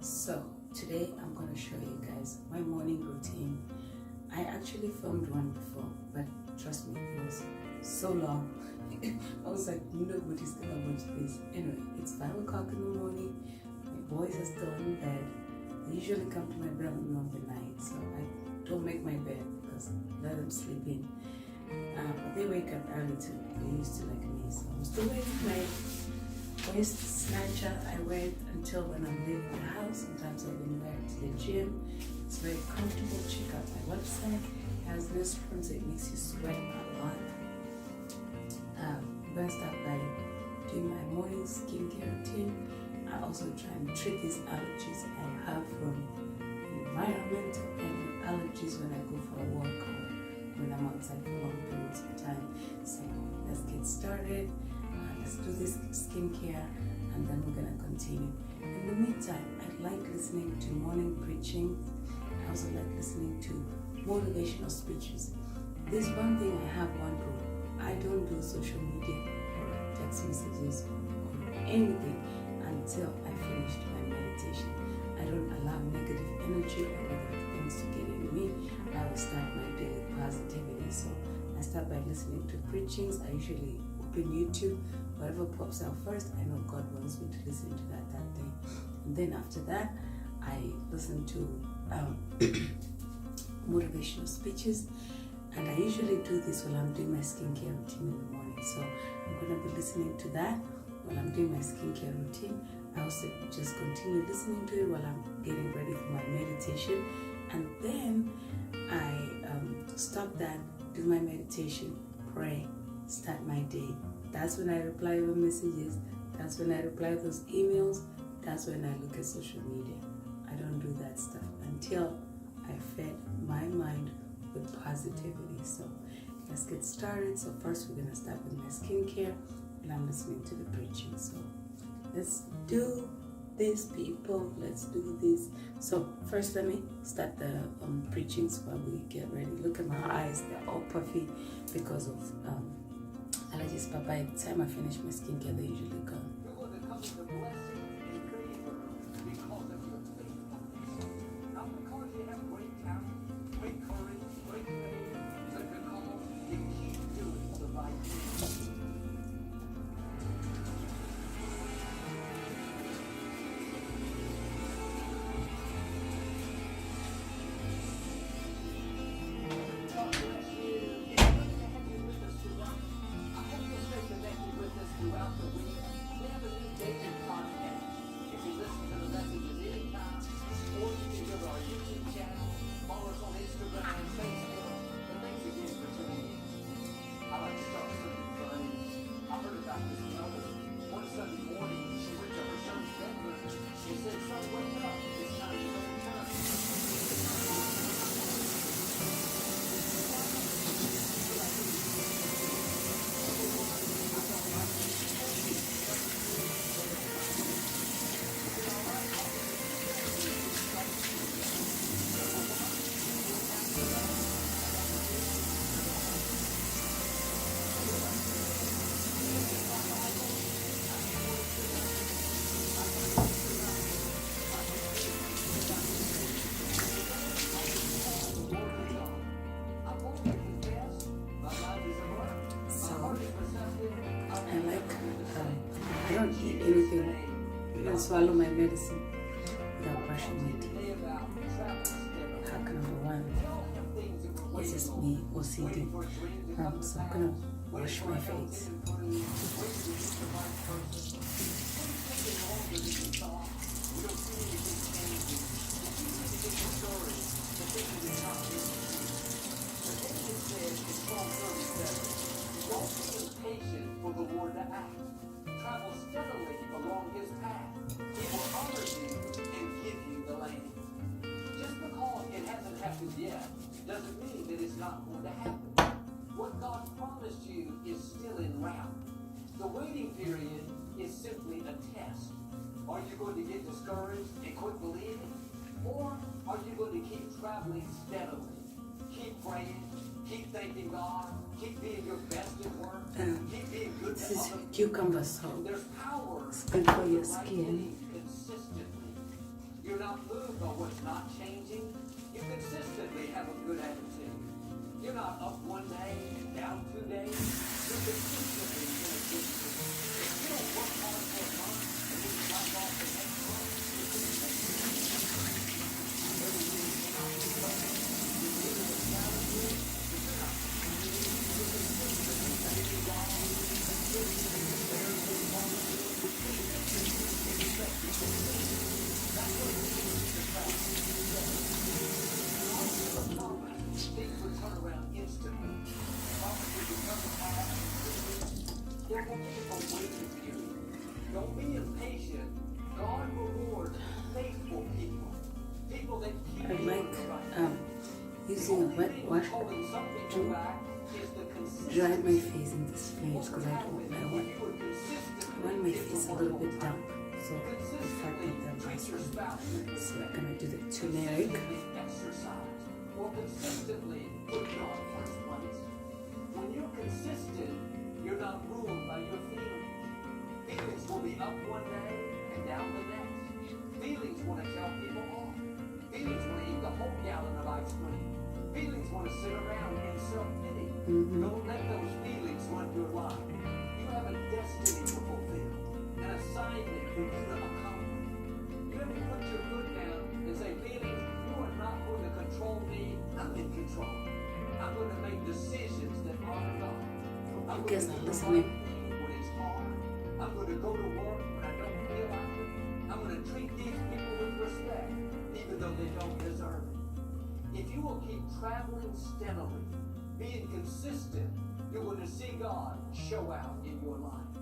So today I'm going to show you guys my morning routine. I actually filmed one before, but trust me, it was so long. I was like, nobody's going to watch this. Anyway, it's 5 o'clock in the morning. My boys are still in bed. They usually come to my bed in the middle of the night, so I don't make my bed because I let them sleep in. But they wake up early too. They used to like me, so I'm still wearing my waist snatcher. I wear it until when I'm leaving the house. Sometimes I even wear it to the gym. It's very comfortable. Check out my website. It has no sponsor. It makes you sweat a lot. I'm going to start by doing my morning skincare routine. I also try and treat these allergies I have from the environment and allergies when I go for a walk or when I'm outside for long periods of time. So let's get started. Let's do this skincare and then we're going to continue. In the meantime, I like listening to morning preaching. I also like listening to motivational speeches. There's one thing I have one rule. I don't do social media or text messages or anything until I finish my meditation. I don't allow negative energy or negative things to get in me. I will start my day with positivity. So I start by listening to preachings. I usually open YouTube. Whatever pops out first, I know God wants me to listen to that day. And then after that, I listen to motivational speeches. And I usually do this while I'm doing my skincare routine in the morning. So I'm going to be listening to that while I'm doing my skincare routine. I also just continue listening to it while I'm getting ready for my meditation. And then I stop that, do my meditation, pray, start my day. That's when I reply to messages. That's when I reply to those emails. That's when I look at social media. I don't do that stuff until I fed my mind with positivity. So let's get started. So first we're going to start with my skincare and I'm listening to the preaching. So let's do this, people. Let's do this. So first let me start the preachings while we get ready. Look at my eyes. They're all puffy because of allergies, but by the time I finish my skincare, they're usually gone. I don't eat anything. I don't swallow my medicine without brushing my teeth. Hack number one. This is me, OCD. So I'm gonna wash my face. For the Lord to act. Travel steadily along his path. He will honor you and give you the land. Just because it hasn't happened yet doesn't mean that it's not going to happen. What God promised you is still en route. The waiting period is simply a test. Are you going to get discouraged and quit believing? Or are you going to keep traveling steadily? Keep praying, keep thanking God, keep being your best at work, keep being good to This is others. cucumber soap. There's power It's good for your skin. consistently. You're not not moved by what's not changing. You consistently have a good attitude. You're not up one day and down 2 days. You're consistently in a good mood. If you don't work hard for a month and then drop off the next month, you're going to make it. Everything cannot be perfect. You're dealing with challenges, but you're not. You're consistently getting wrong. Consistently comparing with positive. Consistently expecting. That's what it means to trust. Things would turn around instantly. Promise would become a past. There will be a waiting period. Don't be impatient. God rewards faithful people. People that keep I like using a wet wash to dry my face in this place because I want my face a little bit damp. So the fact that I'm asking, so I'm gonna do the turmeric. Or consistently putting on first place. When you're consistent, you're not ruled by your feelings. Feelings will be up one day and down the next. Feelings want to tell people off. Feelings want to eat the whole gallon of ice cream. Feelings want to sit around in self-pity. Don't let those feelings run your life. You have a destiny to fulfill, an assignment for you to accomplish. You have to put your foot down and say, feelings, you are not going to control me. I'm in control. I'm going to make decisions that honor God. I'm going to do the right thing when it's hard. I'm going to go to work when I don't feel like it. I'm going to treat these people with respect, even though they don't deserve it. If you will keep traveling steadily, being consistent, you're going to see God show out in your life.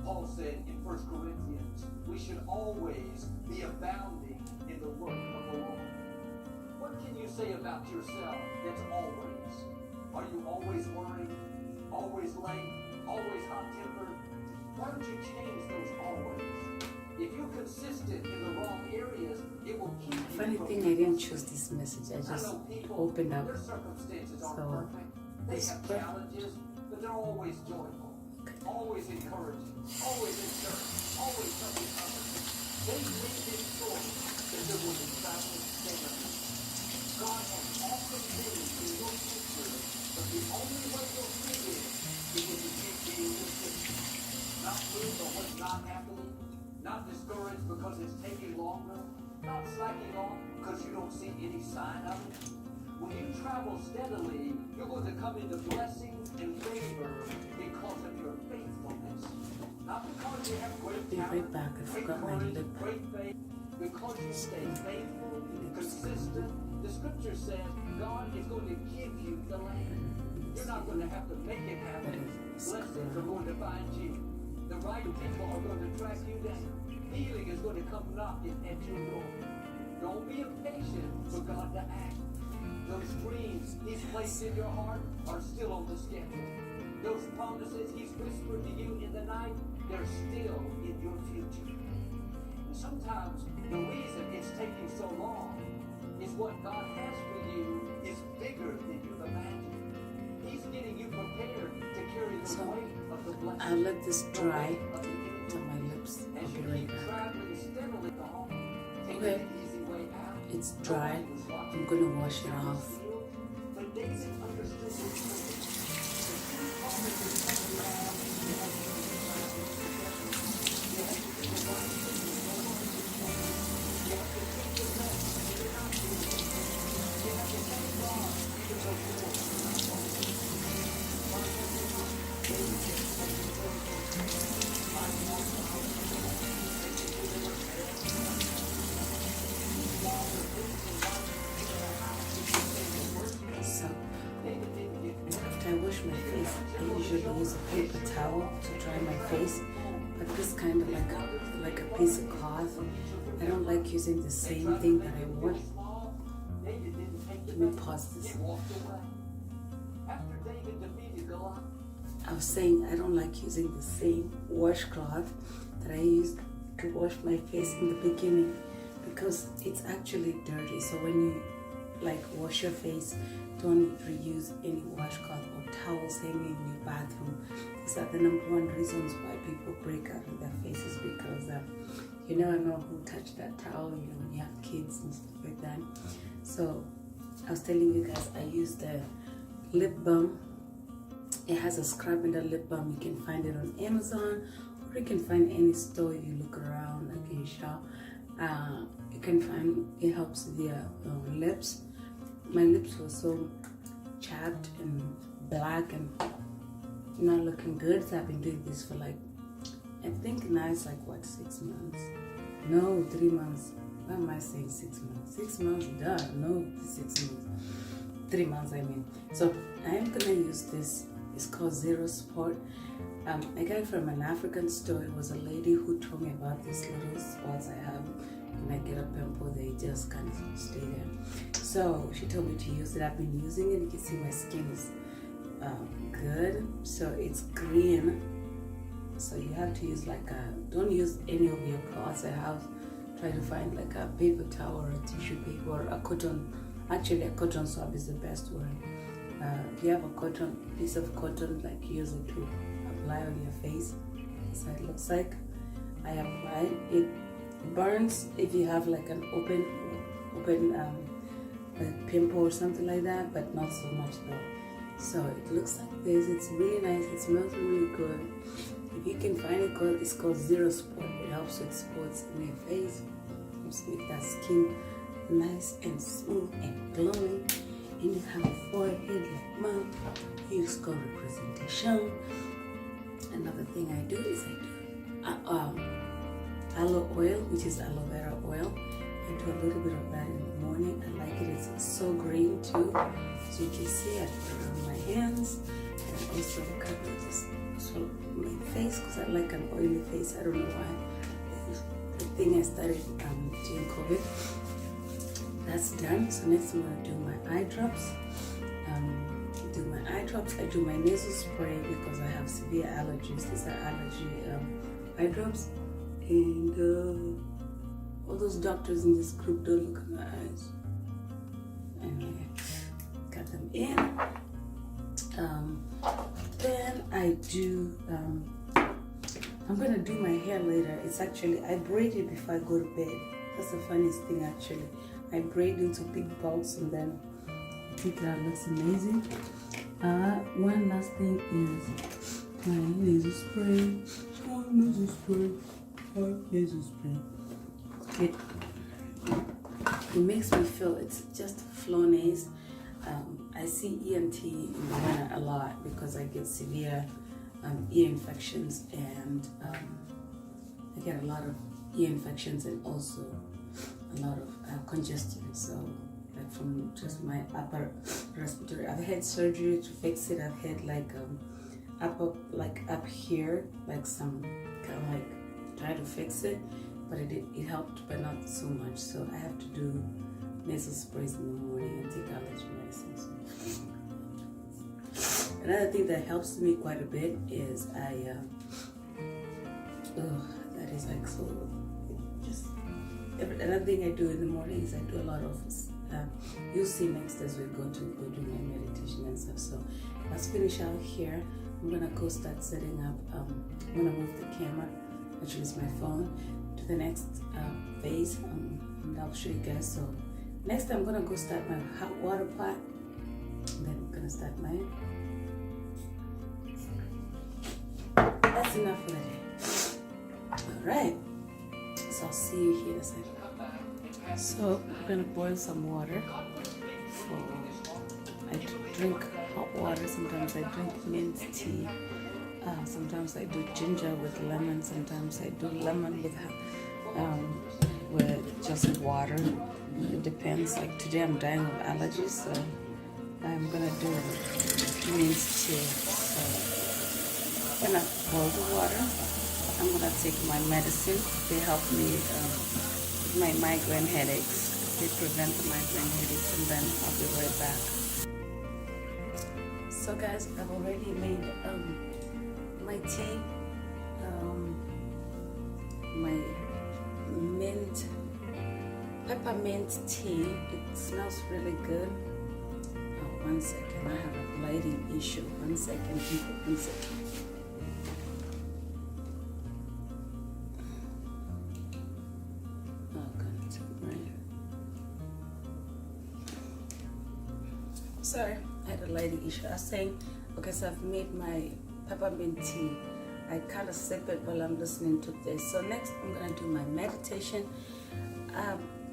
Paul said in 1 Corinthians, we should always be abounding in the work of the Lord. What can you say about yourself that's always? Are you always worried? Always late? Always hot-tempered? Why don't you change those always? If you're consistent in the wrong areas, it will keep you. Funny thing, I didn't choose this message. I just opened up. Their circumstances aren't So perfect. They have challenges, but they're always joyful, always encouraging, always in church, always something positive. They live in stories that they're going to travel steadily. God has awesome things in your future, but the only way you'll see it is when you keep being consistent. Not moved by what's not happening, not discouraged because it's taking longer, not slacking off because you don't see any sign of it. When you travel steadily, you're going to come into blessings and favor because of your faithfulness. Not because you have great Be talent, right back. I great forgot my courage, lip. great faith. Because you stay faithful, consistent. The scripture says God is going to give you the land. You're not going to have to make it happen. Blessings are going to find you. The right people are going to track you down. Healing is going to come knocking at your door. Don't be impatient for God to act. Those dreams He's placed in your heart are still on the schedule. Those promises He's whispered to you in the night, they're still in your future. And sometimes the reason it's taking so long is what God has for you is bigger than you've imagined. He's getting you prepared to carry the weight of the blessing. I'll let this dry on my lips. I'll As be you right keep back. traveling steadily to home, take Okay. the easy way out. It's dry. I'm gonna wash it off. But David understood his purpose. The two promises that you have, you have to be you have to be the one that you know what is coming. You have to take the rest that you're not doing. You have to thank God even though you don't know not always. David said something very good. I want the house of the Lord. They can deliver Father, this is why you're in the house. So after I wash my face, I usually use a paper towel to dry my face, but this kind of like a piece of cloth. I don't like using the same thing that I wore. Let me pause this. I was saying I don't like using the same washcloth that I used to wash my face in the beginning because it's actually dirty. So when you like wash your face, don't reuse any washcloth or towels hanging in your bathroom. These are the #1 reasons why people break out of their faces, because you never know who touched that towel, when you have kids and stuff like that. So I was telling you guys, I use the lip balm. It has a scrub in the lip balm. You can find it on Amazon, or you can find any store if you look around, like in shop. You can find it helps with your lips. My lips were so chapped and black and not looking good, so I've been doing this for like, I think now it's like 6 months? No, 3 months. Why am I saying 6 months? 6 months, duh, no, 6 months. 3 months, I mean. So I am gonna use this. It's called Zero Spot. I got it from an African store. It was a lady who told me about these little spots I have. When I get a pimple, they just kind of stay there. So she told me to use it. I've been using it. You can see my skin is good. So it's green. So you have to use don't use any of your cloths at house. Try to find like a paper towel or a tissue paper or a cotton. Actually, a cotton swab is the best one. If you have a piece of cotton, like use it to apply on your face. That's how it looks like. I apply it. Burns if you have like an open pimple or something like that, but not so much though. So it looks like this. It's really nice. It smells really good. If you can find it, it's called Zero Spot. It helps with spots in your face. It helps make that skin nice and smooth and glowing. And you have a forehead like mine. It's called representation. Another thing I do is I do aloe oil, which is aloe vera oil. I do a little bit of that in the morning. I like it. It's so green too. So you can see I put it on my hands, and I also cover this my face because I like an oily face. I don't know why. The thing I started during COVID. That's done. So next I'm gonna do my eye drops. I do my nasal spray because I have severe allergies. These are allergy eye drops. And all those doctors in this group don't look at my eyes. Anyway, got them in. Then I do, I'm gonna do my hair later. It's actually, I braid it before I go to bed. That's the funniest thing actually. I braid into big bulbs and then I think that looks amazing. One last thing is my nasal spray. It makes me feel, it's just Flonase. I see ENT in the winter a lot because I get severe ear infections, and I get a lot of ear infections and also a lot of congestion. So like from just my upper respiratory, I've had surgery to fix it. I've had like up here, like some kind of like try to fix it, but it helped, but not so much. So I have to do nasal sprays in the morning and take allergy medicines. Another thing that helps me quite a bit is that is like so. Another thing I do in the morning is I do a lot of. You'll see next as we go do my meditation and stuff. So let's finish out here. I'm gonna go start setting up. I'm gonna move the camera, which is my phone, to the next phase, and I'll show you guys. So next I'm gonna go start my hot water pot, and then I'm gonna start my. That's enough for the day. All right. So I'll see you here in a second. So I'm gonna boil some water. I drink hot water. Sometimes I drink mint tea. Sometimes I do ginger with lemon. Sometimes I do lemon with just water. It depends. Like today I'm dying of allergies, so I'm gonna do mint tea. So I'm gonna boil the water. I'm gonna take my medicine. They help me with my migraine headaches. They prevent the migraine headaches, and then I'll be right back. So guys, I've already made my tea, my peppermint tea. It smells really good. 1 second. I have a lighting issue. 1 second, people. 1 second. Sorry, I had a lighting issue. I was saying, okay, so I've made my peppermint tea. I kind of sip it while I'm listening to this. So next, I'm gonna do my meditation.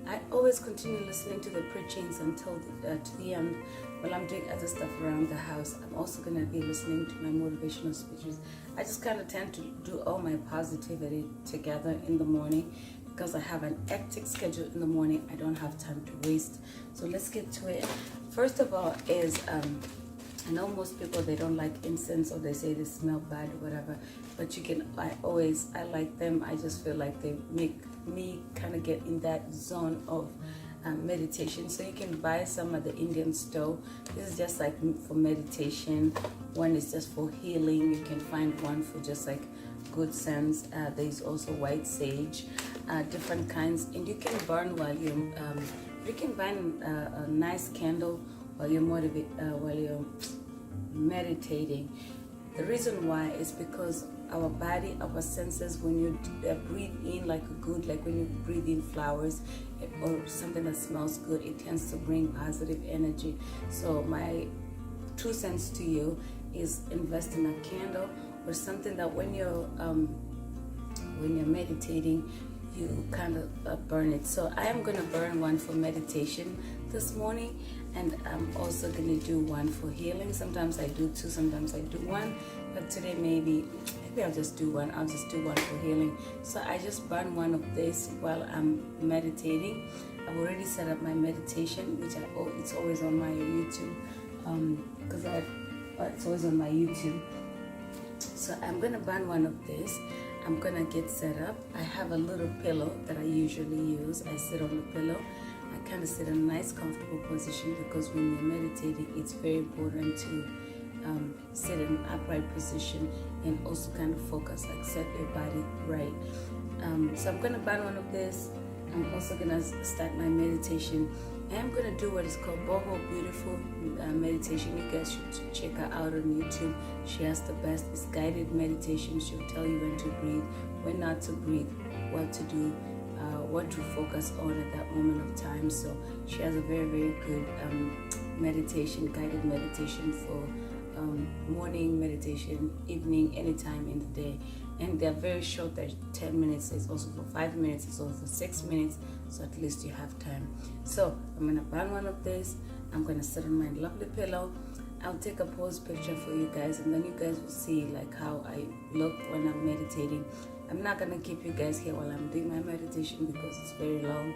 I always continue listening to the preachings until to the end while I'm doing other stuff around the house. I'm also gonna be listening to my motivational speeches. I just kind of tend to do all my positivity together in the morning because I have an hectic schedule in the morning. I don't have time to waste. So let's get to it. First of all is, I know most people, they don't like incense or they say they smell bad or whatever, but I like them. I just feel like they make me kind of get in that zone of meditation. So you can buy some at the Indian store. This is just like for meditation. One is just for healing. You can find one for just like good sense. There's also white sage, different kinds, and you can burn while you can burn a nice candle while you're meditating. The reason why is because our body, our senses, when you breathe in like when you breathe in flowers or something that smells good, it tends to bring positive energy. So my 2 cents to you is invest in a candle or something that when you're meditating, you kind of burn it. So I am going to burn one for meditation this morning, and I'm also going to do one for healing. Sometimes I do 2, sometimes I do 1, but today maybe I'll just do 1. I'll just do 1 for healing. So I just burn one of this while I'm meditating. I've already set up my meditation, which it's always on my YouTube, because it's always on my YouTube. So I'm going to burn one of this. I'm gonna get set up. I have a little pillow that I usually use. I sit on the pillow. I kind of sit in a nice comfortable position because when you're meditating, it's very important to sit in an upright position and also kind of focus, like set your body right. So I'm gonna burn one of this. I'm also gonna start my meditation. I'm gonna do what is called Boho Beautiful meditation. You guys should check her out on YouTube. She has the best. It's guided meditation. She'll tell you when to breathe, when not to breathe, what to do, what to focus on at that moment of time. So she has a very, very good meditation, guided meditation for morning meditation, evening, anytime in the day. And they're very short. They're 10 minutes. It's also for 5 minutes. It's also for 6 minutes. So at least you have time. So I'm gonna burn one of this. I'm gonna sit on my lovely pillow. I'll take a pose picture for you guys, and then you guys will see like how I look when I'm meditating. I'm not gonna keep you guys here while I'm doing my meditation because it's very long.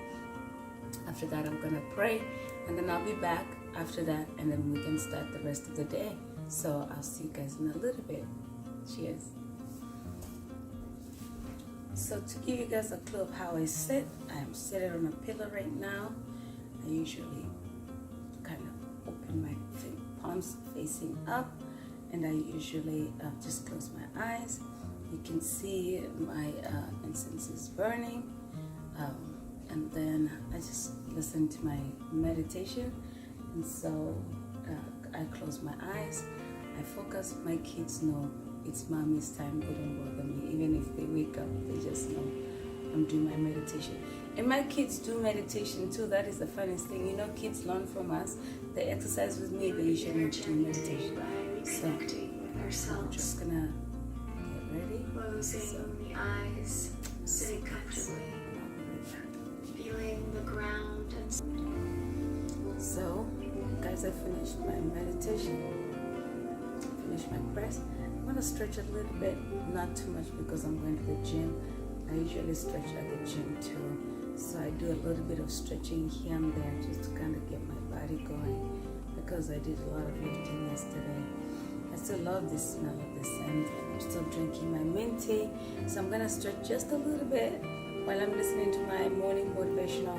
After that, I'm gonna pray, and then I'll be back after that, and then we can start the rest of the day. So I'll see you guys in a little bit. Cheers. So to give you guys a clue of how I sit, I'm sitting on a pillow right now. I usually kind of open my palms facing up, and I usually just close my eyes. You can see my incense is burning, and then I just listen to my meditation. And so I close my eyes, I focus. My kids know it's mommy's time. They don't bother me. Even if they wake up, they just know I'm doing my meditation. And my kids do meditation too. That is the funniest thing. You know, kids learn from us. They exercise with me, they usually do meditation. So I'm just gonna get ready. Closing the eyes, sitting comfortably, feeling the ground. So, guys, I finished my meditation, finished my press. I'm gonna stretch a little bit, not too much because I'm going to the gym. I usually stretch at the gym too. So I do a little bit of stretching here and there just to kind of get my body going because I did a lot of lifting yesterday. I still love the smell of the scent. I'm still drinking my mint tea. So I'm gonna stretch just a little bit while I'm listening to my morning motivational,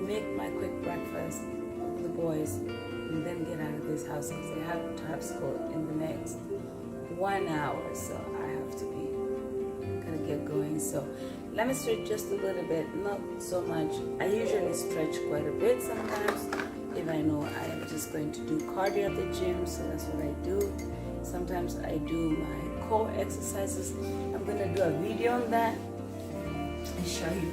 make my quick breakfast with the boys, and then get out of this house because they have to have school in the next 1 hour. So I have to get going. So let me stretch just a little bit, not so much. I usually usually stretch quite a bit sometimes. If I know I am just going to do cardio at the gym, so that's what I do. Sometimes I do my core exercises. I'm gonna do a video on that and show you.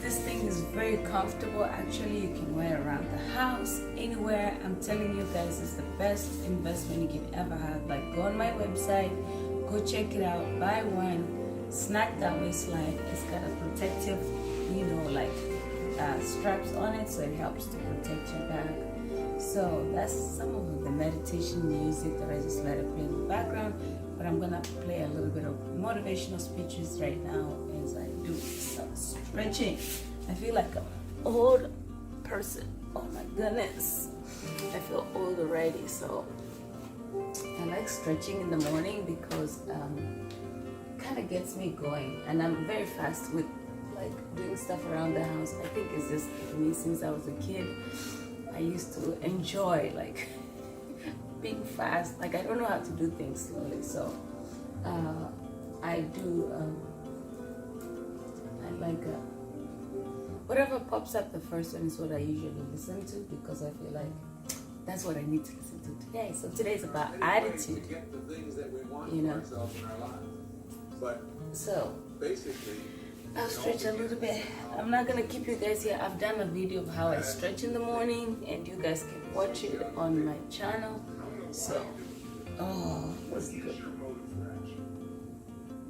This thing is very comfortable. Actually, you can wear it around the house, anywhere. I'm telling you guys, it's the best investment you can ever have. Like, go on my website, go check it out, buy one, snag that waistline. It's got a protective, straps on it, so it helps to protect your back. So that's some of the meditation music that I just let it play in the background. But I'm gonna play a little bit of motivational speeches right now as I do some stretching. I feel like an old person. Oh my goodness, I feel old already. So I like stretching in the morning because it kind of gets me going, and I'm very fast with like doing stuff around the house. I think it's just me since I was a kid. I used to enjoy like being fast. Like, I don't know how to do things slowly, so I do. I like whatever pops up the first one is what I usually listen to, because I feel like that's what I need to listen to today. So today's about attitude, So basically, I'll stretch a little bit. I'm not gonna keep you guys here. I've done a video of how I stretch in the morning, and you guys can watch it on my channel. So, that's good.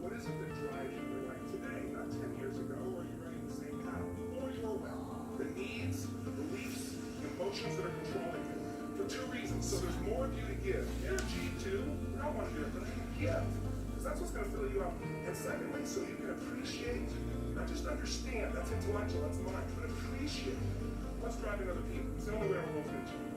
What is it that drives you to like today, not 10 years ago, or you're running the same path, or you're well? The needs, the beliefs, the emotions that are controlling you. For two reasons. So there's more of you to give. Energy too. We don't want to do it, but give. Because that's what's going to fill you up. And secondly, so you can appreciate, not just understand, that's intellectual, that's mind, but appreciate what's driving other people. It's the only way our world's going to change.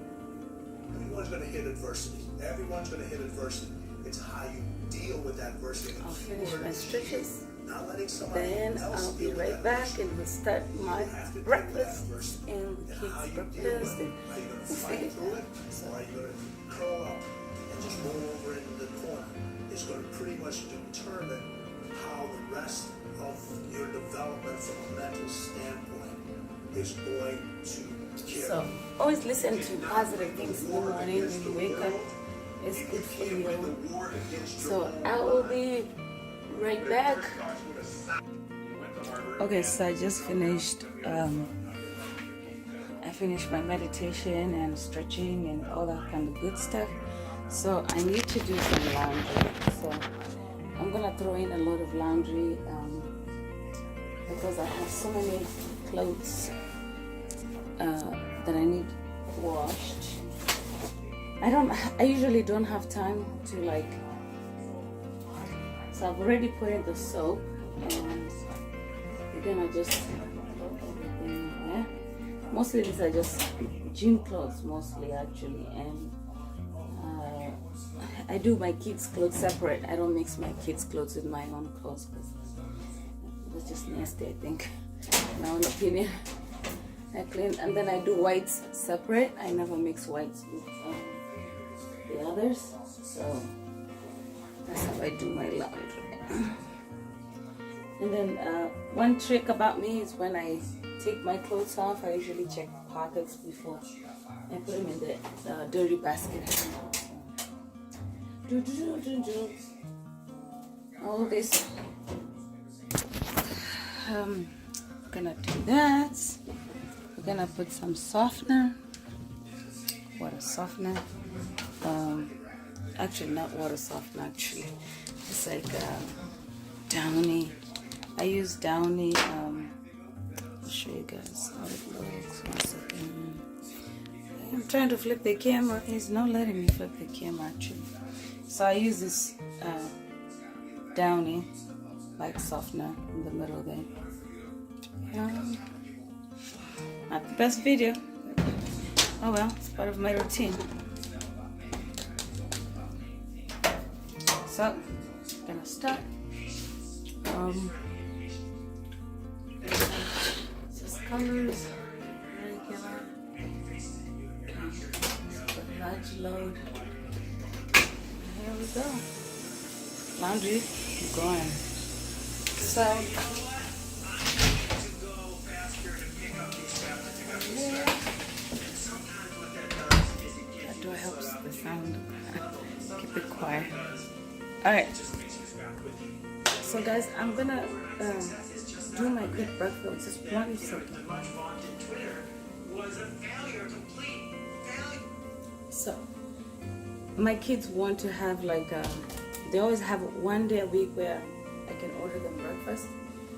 Everyone's going to hit adversity. Everyone's going to hit adversity. It's how you deal with adversity. I'll finish my stretches, Not letting somebody then else I'll be deal with right that back adversity. and we'll start my breakfast and the kids' breakfast. Are you going to fight through it, or are you going to curl up and just roll over into the corner? It's going to pretty much determine how the rest of your development from a mental standpoint is going to carry. So always listen to positive things in the morning when you wake up. It's good for you. So I will be right back. Okay, so I just finished. I finished my meditation and stretching and all that kind of good stuff. So I need to do some laundry. So I'm gonna throw in a lot of laundry because I have so many clothes that I need washed. I usually don't have time to like, so I've already put in the soap, and we're gonna just throw everything in there. Mostly these are just gym clothes, mostly actually, and I do my kids' clothes separate. I don't mix my kids' clothes with my own clothes because that's just nasty, I think, in my own opinion. I clean, and then I do whites separate. I never mix whites with the others, so that's how I do my laundry. And then one trick about me is when I take my clothes off, I usually check the pockets before I put them in the dirty basket. All this. We're gonna do that. We're gonna put some softener, water softener. Actually, not water softener. Actually, it's like Downy. I use Downy. I'll show you guys how it looks. 1 second. I'm trying to flip the camera. It's not letting me flip the camera actually. So I use this Downy like softener in the middle there. Not the best video. Oh well, it's part of my routine. So, gonna start. Just colors, regular, large load. Here we go. Laundry going. So, sound. Keep it quiet. All right. So guys, I'm gonna do my quick breakfast. Just 1 second. So my kids want to have like they always have 1 day a week where I can order them breakfast.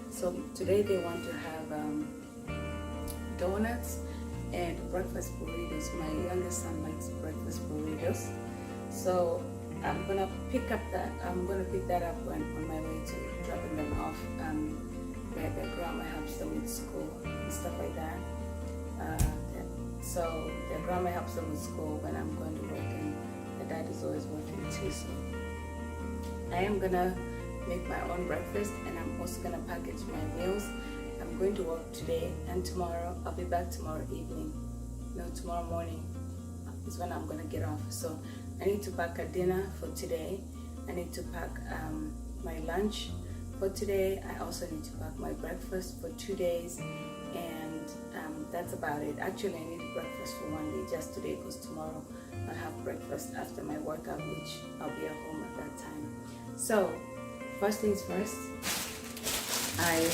So today they want to have donuts and breakfast burritos. My youngest son likes breakfast burritos. So I'm gonna pick that up on my way to dropping them off. Their grandma helps them with school and stuff like that. So their grandma helps them with school when I'm going to work, and the dad is always working too. So I am gonna make my own breakfast, and I'm also gonna package my meals. I'm going to work today and tomorrow. I'll be back tomorrow evening. No, tomorrow morning is when I'm gonna get off. So I need to pack a dinner for today. I need to pack my lunch for today. I also need to pack my breakfast for 2 days, and that's about it. Actually, I need breakfast for 1 day just today, because tomorrow I'll have breakfast after my workout, which I'll be at home at that time. So first things first, I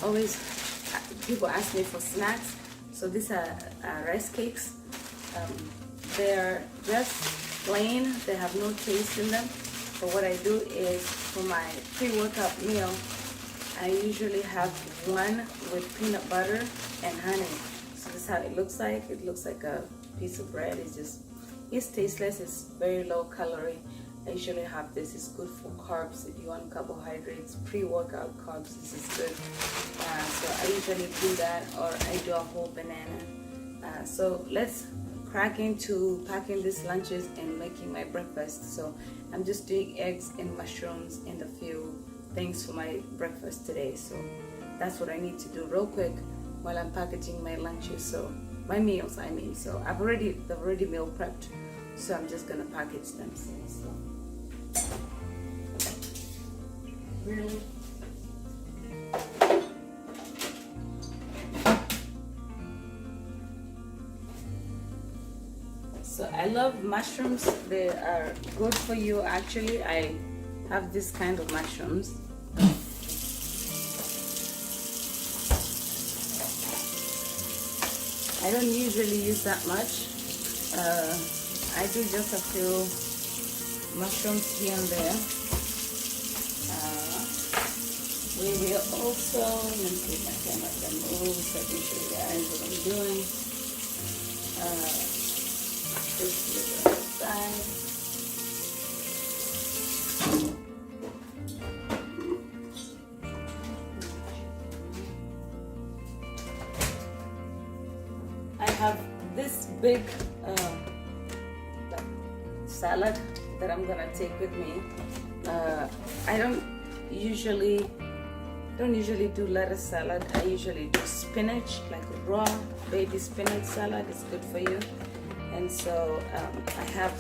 always, people ask me for snacks. So these are rice cakes. They're just plain, they have no taste in them. But what I do is, for my pre-workout meal, I usually have one with peanut butter and honey. So this is how it looks like. It looks like a piece of bread. It's tasteless, it's very low calorie. I usually have this. It's good for carbs. If you want carbohydrates, pre-workout carbs, this is good. So I usually do that, or I do a whole banana. So let's crack into packing these lunches and making my breakfast. So I'm just doing eggs and mushrooms and a few things for my breakfast today. So that's what I need to do real quick while I'm packaging my lunches. So my meals, I mean. So they're already meal prepped. So I'm just gonna package them. So really. So I love mushrooms. They are good for you. Actually, I have this kind of mushrooms. I don't usually use that much. I do just a few mushrooms here and there. We will also, let me see if my camera can move so I can show you guys what I'm doing. This little side. I have this big salad that I'm gonna take with me. I don't usually do lettuce salad. I usually do spinach, like raw baby spinach salad. It's good for you. And so I have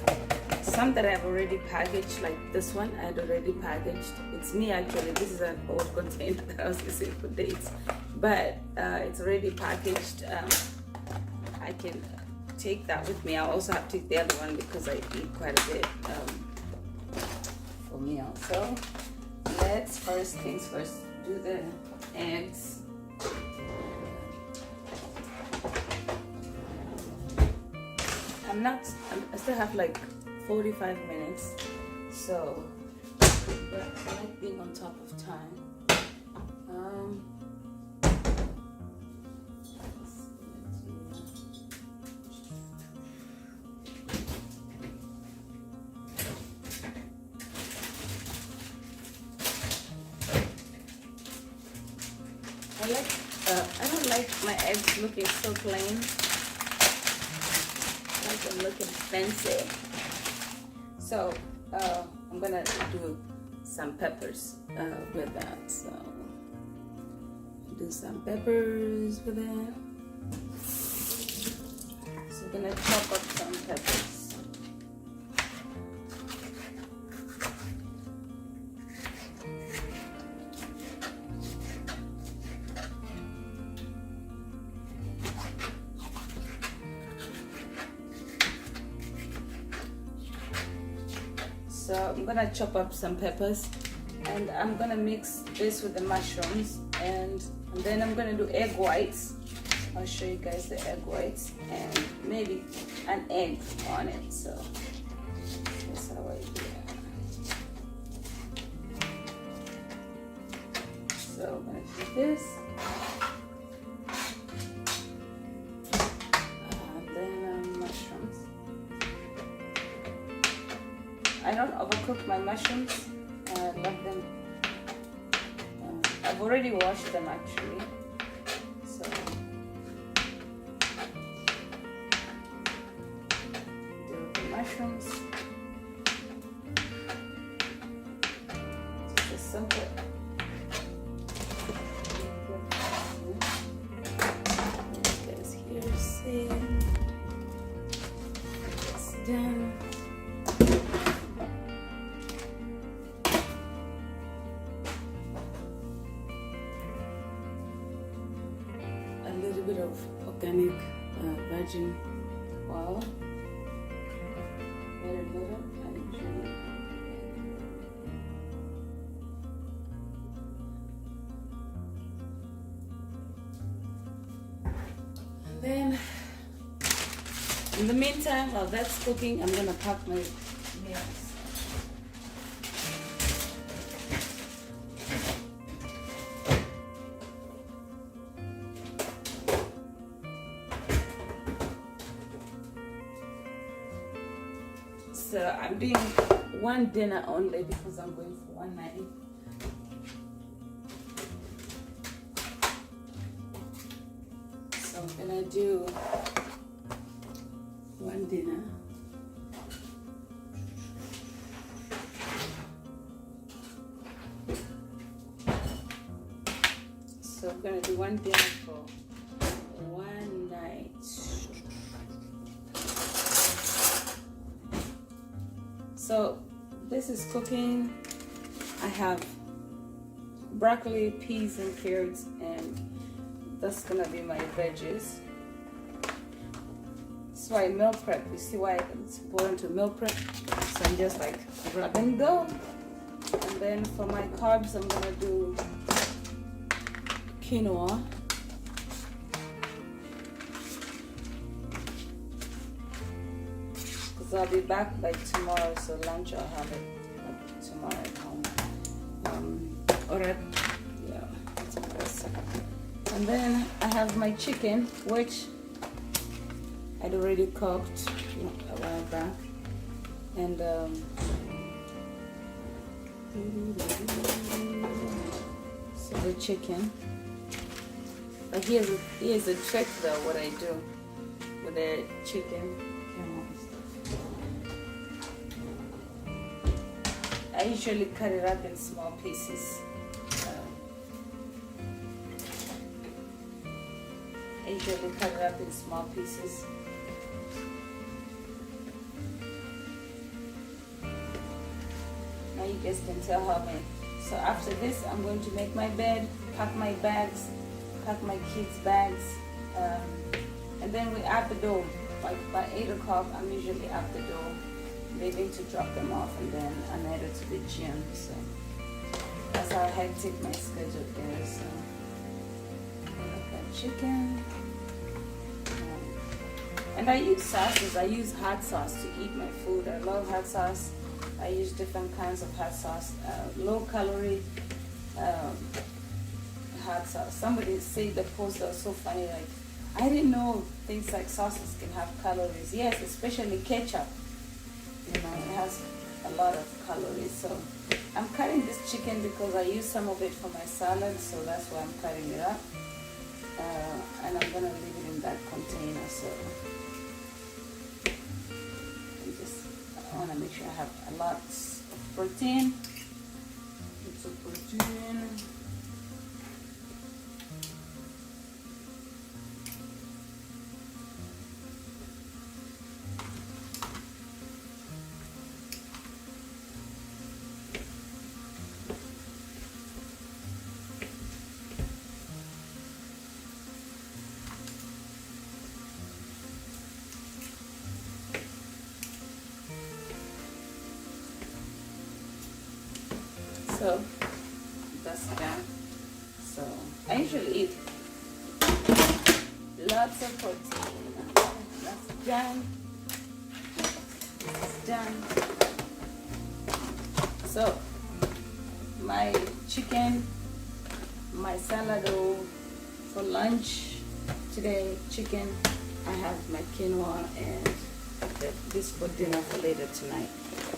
some that I've already packaged, like this one I had already packaged. It's me actually. This is an old container that I was using for dates, but it's already packaged. I can take that with me. I also have to take the other one because I eat quite a bit for meal. So let's first things first do the eggs. I still have like 45 minutes, so but I like being on top of time. I don't like my eggs looking so plain. I like them looking fancy. So I'm gonna do some peppers with that. So do some peppers with it. So I'm gonna chop up some peppers. So I'm gonna chop up some peppers, and I'm gonna mix this with the mushrooms, and then I'm gonna do egg whites. I'll show you guys the egg whites and maybe an egg on it. So that's how I do it. So I'm gonna do this. Mushrooms. I don't overcook my mushrooms. I love them. I've already washed them actually. So do the mushrooms. Just a simple. Guys, here, see. Done. A little bit of organic virgin oil. Very little, actually. And then, in the meantime, while that's cooking, I'm gonna pack my meals. So I'm doing one dinner only because I'm going for one night. So I'm gonna do one dinner. So I'm gonna do one dinner for one night. So this is cooking. I have broccoli, peas, and carrots, and that's gonna be my veggies. That's why I meal prep. You see why it's important to meal prep? So I'm just like grab and go. And then for my carbs, I'm gonna do quinoa. Because I'll be back by tomorrow, so lunch I'll have it tomorrow at home. Alright, yeah, that's the best. And then I have my chicken, which I'd already cooked a while back, and so the chicken. But here's a trick though, what I do with the chicken. I usually cut it up in small pieces. Now you guys can tell how many. So after this, I'm going to make my bed, pack my bags, pack my kids' bags, and then we're at the door. Like by 8 o'clock, I'm usually at the door, leaving to drop them off, and then I'm headed to the gym. So that's how hectic my schedule is. So I've got chicken. And I use sauces. I use hot sauce to eat my food. I love hot sauce. I use different kinds of hot sauce. Low calorie hot sauce. Somebody said the post that was so funny, like, I didn't know things like sauces can have calories. Yes, especially ketchup. You know, it has a lot of calories. So I'm cutting this chicken because I use some of it for my salad, so that's why I'm cutting it up. And I'm gonna leave it in that container. So I want to make sure I have a lot of protein. Lots of protein. So that's done. So I usually eat lots of protein. That's done. This is done. So my chicken, my salad for lunch today, chicken. I have my quinoa and this for dinner for later tonight.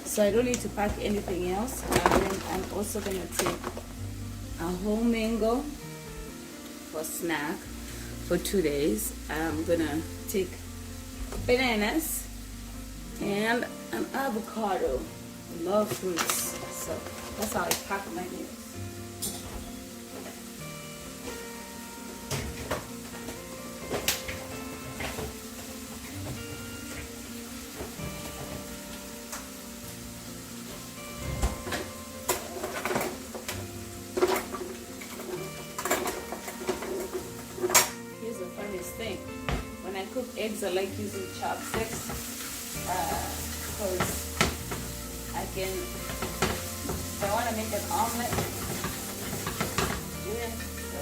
So I don't need to pack anything else. And then I'm also gonna take a whole mango for snack for 2 days. I'm gonna take bananas and an avocado. I love fruits, so that's how I pack my meals. Here's the funniest thing. When I cook eggs, I like using chopsticks because I can, if I want to make an omelet, yeah, so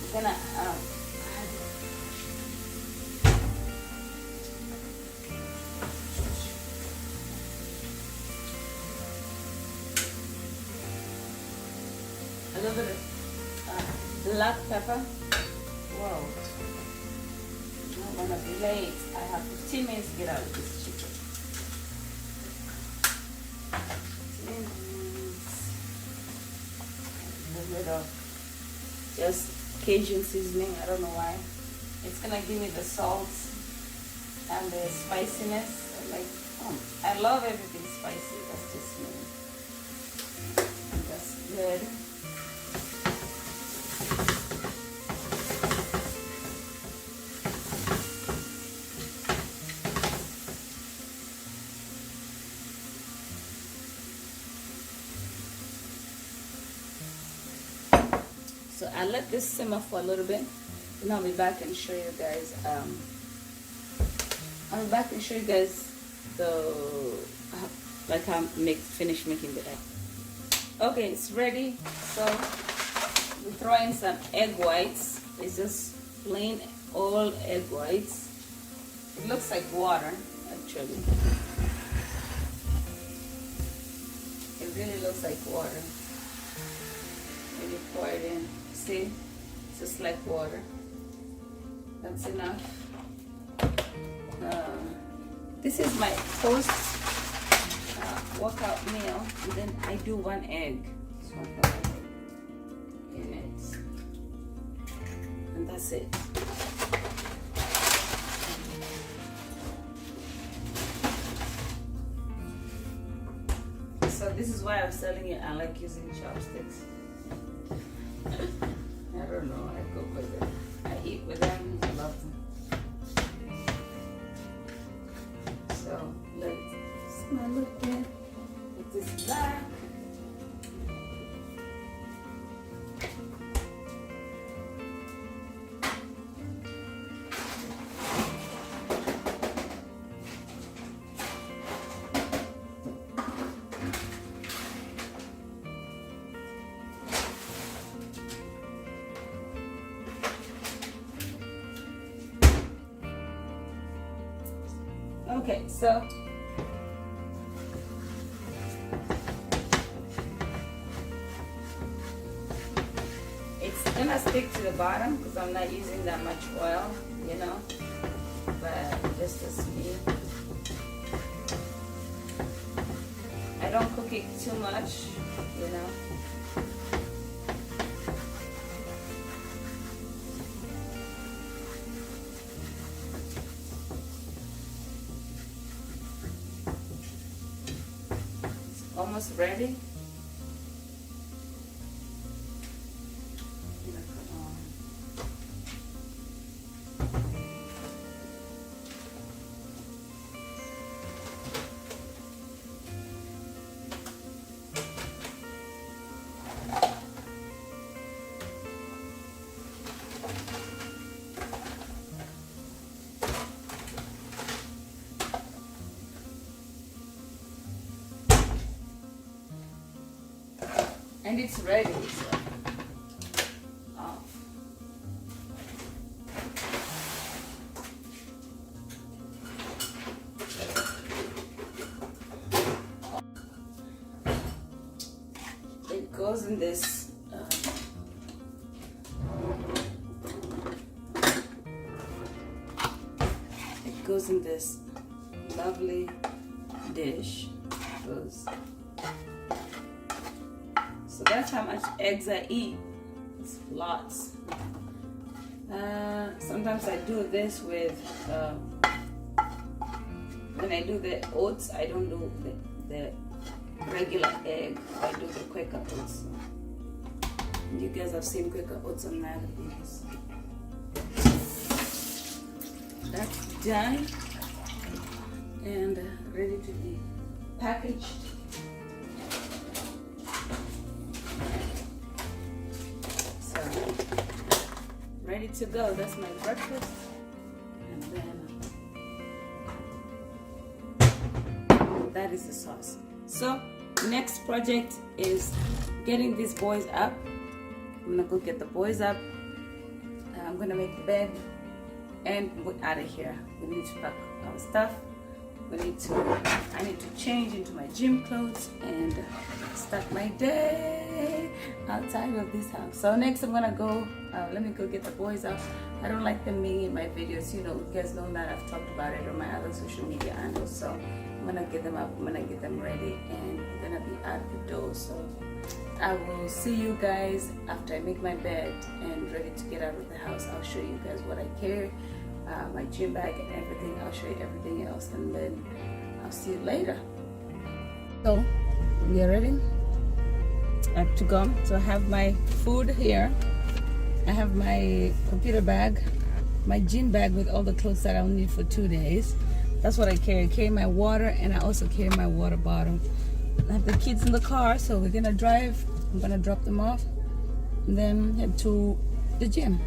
I'm gonna add a little bit of black pepper. Whoa. I'm gonna be late. I have 15 minutes to get out of this chicken. 15 minutes. A little bit of just Cajun seasoning. I don't know why. It's gonna give me the salt and the spiciness. I love everything spicy. That's just me. That's good. So I let this simmer for a little bit, and I'll be back and show you guys. I'll be back and show you guys like how finish making the egg. Okay, it's ready. So we throw in some egg whites. It's just plain old egg whites. It looks like water, actually. It really looks like water. When you pour it in, see, it's just like water. That's enough. This is my post workout meal, and then I do 1 egg. Just 1 egg in it, and that's it. So this is why I was telling you I like using chopsticks. I don't know, I cook with them. I eat with them, I love them. So let's smell it there. It is black. Okay, so it's gonna stick to the bottom because I'm not using that much oil, you know, but just as me. I don't cook it too much, you know. Almost ready. And it's ready. So. Off. It goes in this lovely dish. So that's how much eggs I eat. It's lots. Sometimes I do this with when I do the oats. I don't do the regular egg. I do the Quaker oats. You guys have seen Quaker oats on my other videos. That's done and ready to be packaged. So ready to go. That's my breakfast. And then that is the sauce. So next project is getting these boys up. I'm gonna go get the boys up. I'm gonna make the bed and we're out of here. We need to pack our stuff. I need to change into my gym clothes and start my day outside of this house. So next I'm gonna go, let me go get the boys up. I don't like them being in my videos, you guys know that I've talked about it on my other social media handles. So I'm gonna get them up, I'm gonna get them ready, and I'm gonna be out the door. So I will see you guys after I make my bed and ready to get out of the house. I'll show you guys what I carry, my gym bag and everything. I'll show you everything else, and then I'll see you later. So we are ready. I have to go. So I have my food here. I have my computer bag, my gym bag with all the clothes that I'll need for 2 days. That's what I carry. I carry my water, and I also carry my water bottle. I have the kids in the car, so we're gonna drive. I'm gonna drop them off and then head to the gym.